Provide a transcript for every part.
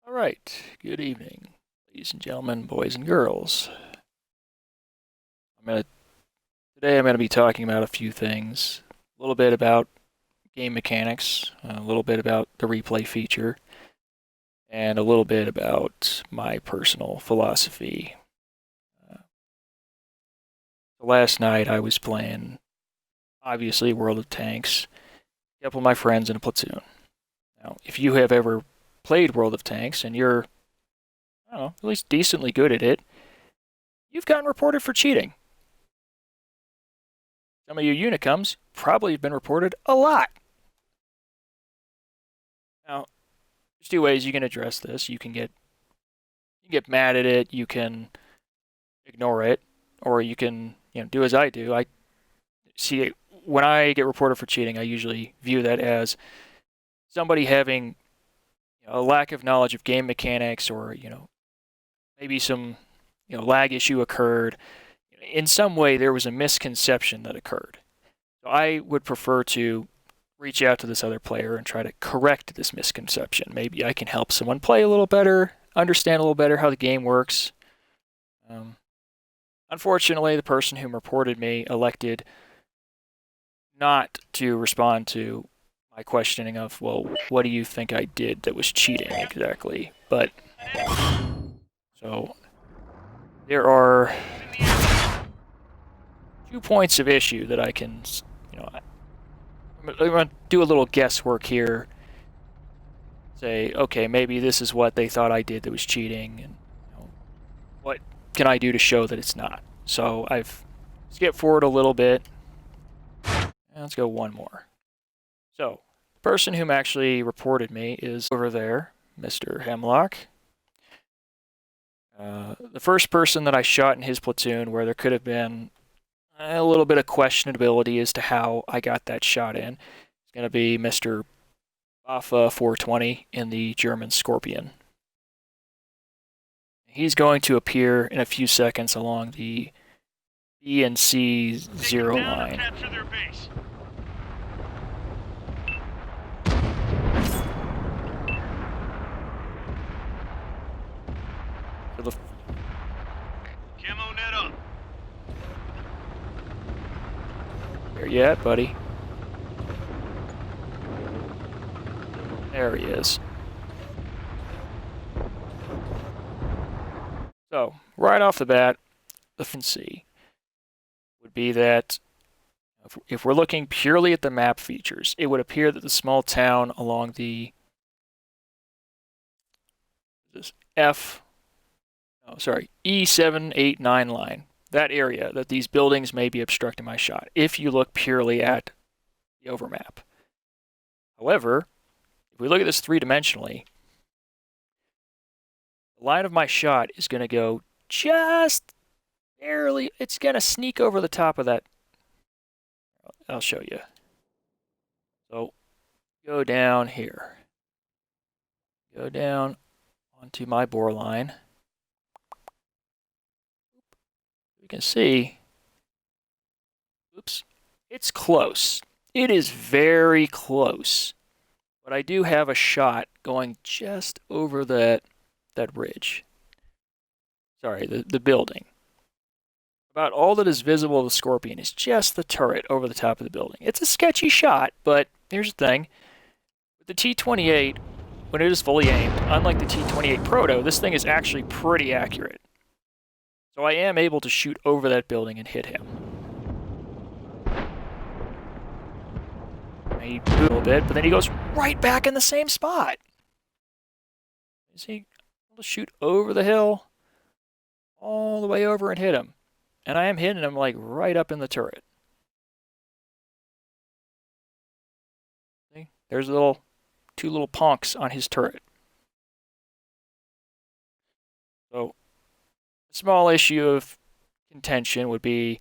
All right. Good evening, ladies and gentlemen, boys and girls. I'm gonna Today I'm gonna be talking about a few things. A little bit about game mechanics, a little bit about the replay feature, and a little bit about my personal philosophy. Uh, Last night I was playing, obviously, World of Tanks. A couple of my friends in a platoon. Now, if you have ever played World of Tanks and you're, I don't know, at least decently good at it, you've gotten reported for cheating. Some of you unicums probably have been reported a lot. Now, there's two ways you can address this. You can get mad at it, you can ignore it, or you can, do as I do. I see it when I get reported for cheating, I usually view that as somebody having a lack of knowledge of game mechanics, or maybe some lag issue occurred. In some way there was a misconception that occurred. So I would prefer to reach out to this other player and try to correct this misconception. Maybe I can help someone play a little better, understand a little better how the game works. Um, Unfortunately, the person who reported me elected not to respond to my questioning of, well, what do you think I did that was cheating exactly? But, so, there are 2 points of issue that I can, I'm going to do a little guesswork here. Say, okay, maybe this is what they thought I did that was cheating, and what can I do to show that it's not? So I've skipped forward a little bit. And let's go one more. So the person whom actually reported me is over there, Mr. Hemlock. The first person that I shot in his platoon, where there could have been a little bit of questionability as to how I got that shot in, is going to be Mr. Baffa 420 in the German Scorpion. He's going to appear in a few seconds along the B and C 0 line. Camo net up. Where you at, buddy? There he is. So, right off the bat, the fancy would be that if we're looking purely at the map features, it would appear that the small town along the E789 line, that area, that these buildings may be obstructing my shot, if you look purely at the overmap. However, if we look at this three-dimensionally, the line of my shot is going to go just barely, it's going to sneak over the top of that. I'll show you. So, go down here. Go down onto my bore line. You can see, oops, it's close. It is very close. But I do have a shot going just over that ridge. Sorry, the building. About all that is visible of the Scorpion is just the turret over the top of the building. It's a sketchy shot, but here's the thing. With the T-28, when it is fully aimed, unlike the T-28 Proto, this thing is actually pretty accurate. So I am able to shoot over that building and hit him. He moved a little bit, but then he goes right back in the same spot. Is he able to shoot over the hill, all the way over and hit him? And I am hitting him like right up in the turret. See? There's two little ponks on his turret. So, a small issue of contention would be,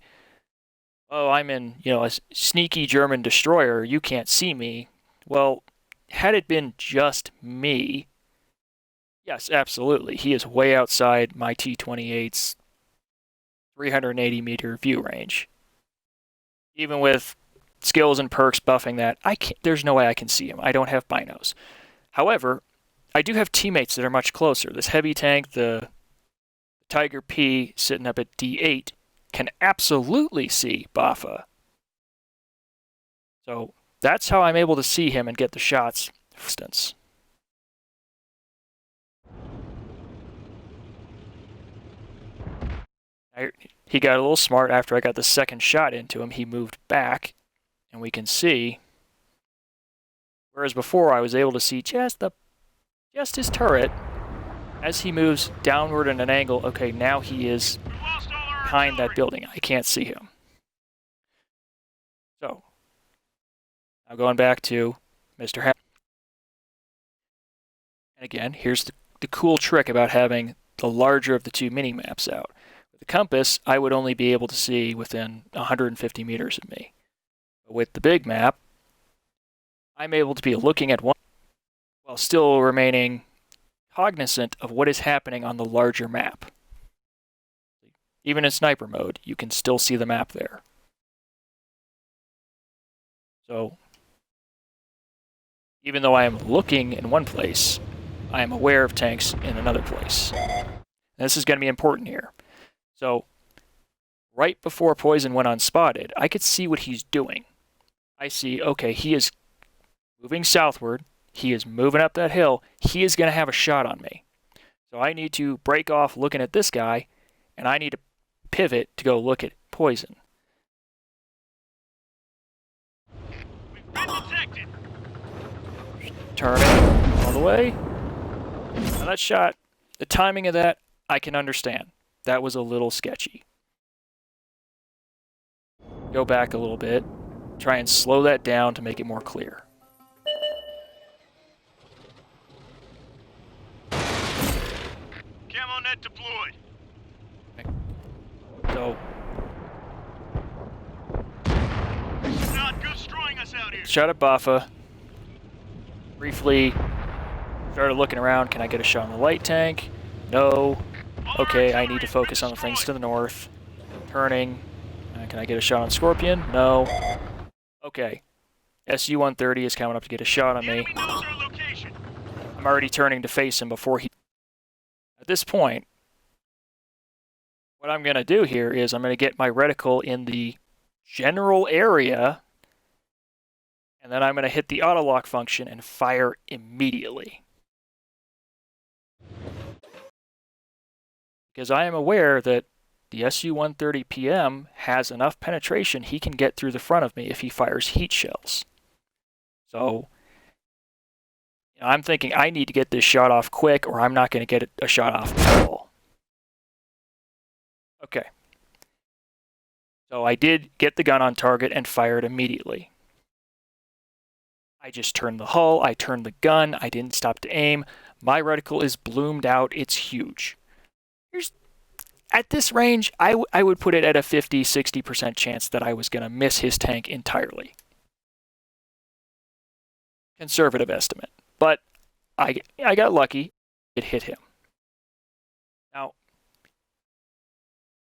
oh, I'm in, a sneaky German destroyer, you can't see me. Well, had it been just me, yes, absolutely. He is way outside my T-28's 380-meter view range. Even with skills and perks buffing that, there's no way I can see him. I don't have binos. However, I do have teammates that are much closer. This heavy tank, the Tiger P sitting up at D8, can absolutely see Baffa. So that's how I'm able to see him and get the shots. For instance. He got a little smart after I got the second shot into him. He moved back, and we can see. Whereas before I was able to see just his turret as he moves downward in an angle. Okay, now he is behind that building. I can't see him. So now going back to Mr. Ham. And again, here's the cool trick about having the larger of the two mini maps out. With the compass, I would only be able to see within 150 meters of me. But with the big map, I'm able to be looking at one while still remaining cognizant of what is happening on the larger map. Even in sniper mode, you can still see the map there. So, even though I am looking in one place, I am aware of tanks in another place. And this is going to be important here. So, right before Poison went unspotted, I could see what he's doing. I see, okay, he is moving southward. He is moving up that hill. He is going to have a shot on me. So I need to break off looking at this guy, and I need to pivot to go look at Poison. We've been detected. Turning all the way. Now that shot, the timing of that, I can understand. That was a little sketchy. Go back a little bit. Try and slow that down to make it more clear. Camo net deployed. So, Not good destroying us out here. shot at Baffa. Briefly started looking around. Can I get a shot on the light tank? No. Okay, I need to focus on the things to the north. Turning. Can I get a shot on Scorpion? No. Okay. SU-130 is coming up to get a shot on me. Enemy knows our location. I'm already turning to face him before he... At this point, what I'm going to do here is I'm going to get my reticle in the general area, and then I'm going to hit the auto-lock function and fire immediately. Because I am aware that the SU-130 PM has enough penetration he can get through the front of me if he fires heat shells. So I'm thinking I need to get this shot off quick or I'm not going to get a shot off at all. Okay. So I did get the gun on target and fired immediately. I just turned the hull, I turned the gun, I didn't stop to aim. My reticle is bloomed out, it's huge. At this range, I would put it at a 50-60% chance that I was going to miss his tank entirely. Conservative estimate. But I got lucky. It hit him. Now,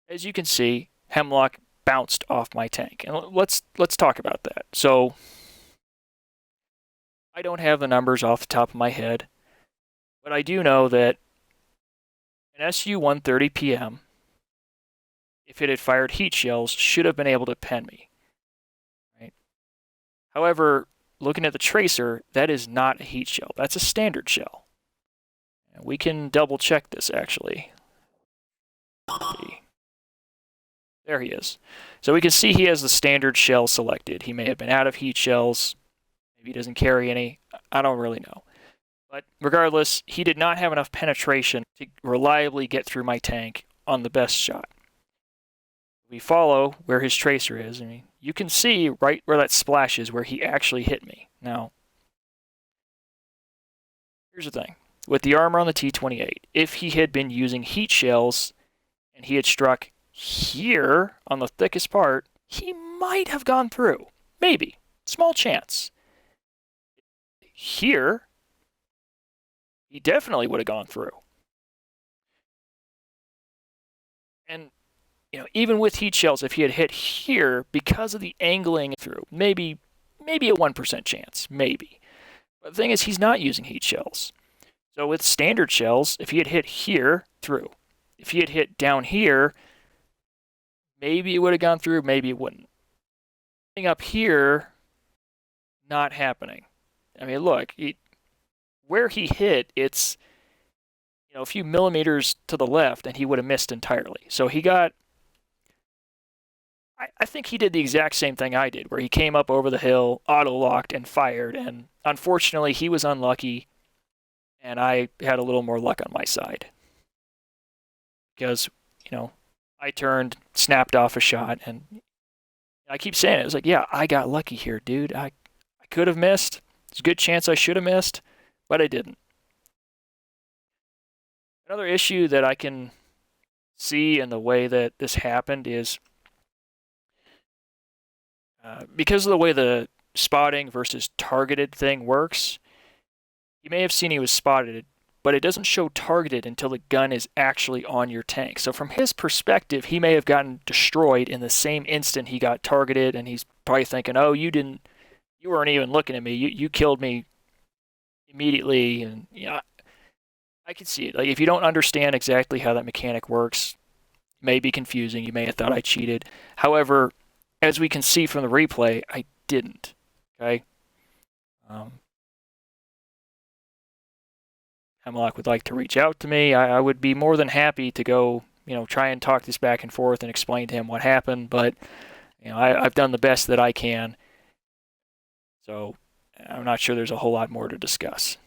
as you can see, Hemlock bounced off my tank. And let's talk about that. So, I don't have the numbers off the top of my head, but I do know that an SU-130 PM, if it had fired heat shells, should have been able to pen me. Right? However, looking at the tracer, that is not a heat shell. That's a standard shell. And we can double check this, actually. There he is. So we can see he has the standard shell selected. He may have been out of heat shells. Maybe he doesn't carry any. I don't really know. But regardless, he did not have enough penetration to reliably get through my tank on the best shot. We follow where his tracer is. I mean, you can see right where that splash is where he actually hit me. Now, here's the thing. With the armor on the T-28, if he had been using heat shells and he had struck here on the thickest part, he might have gone through. Maybe. Small chance. Here, he definitely would have gone through. And even with heat shells, if he had hit here, because of the angling through, maybe a 1% chance, maybe. But the thing is, he's not using heat shells. So with standard shells, if he had hit here, through. If he had hit down here, maybe it would have gone through, maybe it wouldn't. Up here, not happening. I mean, look, where he hit, it's a few millimeters to the left, and he would have missed entirely. So he got. I think he did the exact same thing I did, where he came up over the hill, auto-locked, and fired. And unfortunately, he was unlucky, and I had a little more luck on my side. Because, I turned, snapped off a shot, and I keep saying it. It was like, yeah, I got lucky here, dude. I could have missed. There's a good chance I should have missed, but I didn't. Another issue that I can see in the way that this happened is because of the way the spotting versus targeted thing works, you may have seen he was spotted, but it doesn't show targeted until the gun is actually on your tank. So from his perspective, he may have gotten destroyed in the same instant he got targeted, and he's probably thinking, oh, you weren't even looking at me. You killed me immediately. And I can see it. Like, if you don't understand exactly how that mechanic works, it may be confusing. You may have thought I cheated. However, as we can see from the replay, I didn't. Okay? Hemlock would like to reach out to me. I would be more than happy to go, try and talk this back and forth and explain to him what happened. But, I've done the best that I can. So I'm not sure there's a whole lot more to discuss.